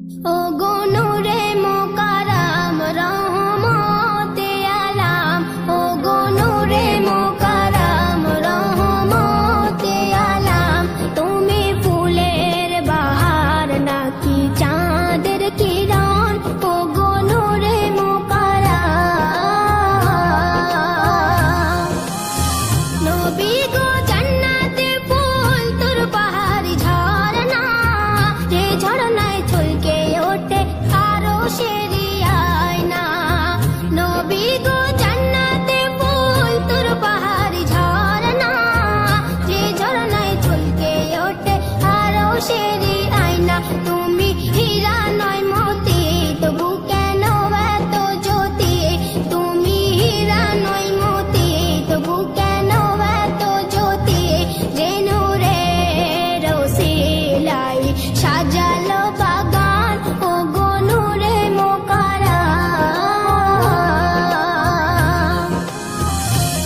ও গো নূরে মোকাররম রহমতে আলাম, ও গো নূরে মোকাররম রহমতে আলাম। তুমি ফুলের বাহার নাকি চাঁদের কিরণ, ও গো নূরে মোকাররম। নবী গো জান্নাতে ফুল তোর পাহাড়ি ঝরনা, যে ঝরনায় ছলকে ওঠে আরশেরি আয়না। নবী গো জান্নাতে ফুল তোর পাহাড়ি ঝরনা, যে ঝরনায় ছলকে ওঠে আরশেরি আয়না। তুমি হীরা নয় মতি, তবু কেন এত জ্যোতি? তুমি হীরা নয় মতি, তবু কেন এত জ্যোতি? যে নূরের ওসিলায় সাজালো বাগান, ও গো নূরে মোকাররম।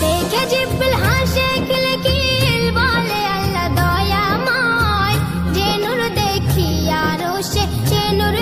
দেখে জিব্রিল হাসে খিলখিল, বলে আল্লাহ দয়াময়। যে নূর দেখি আরশে, সে নূর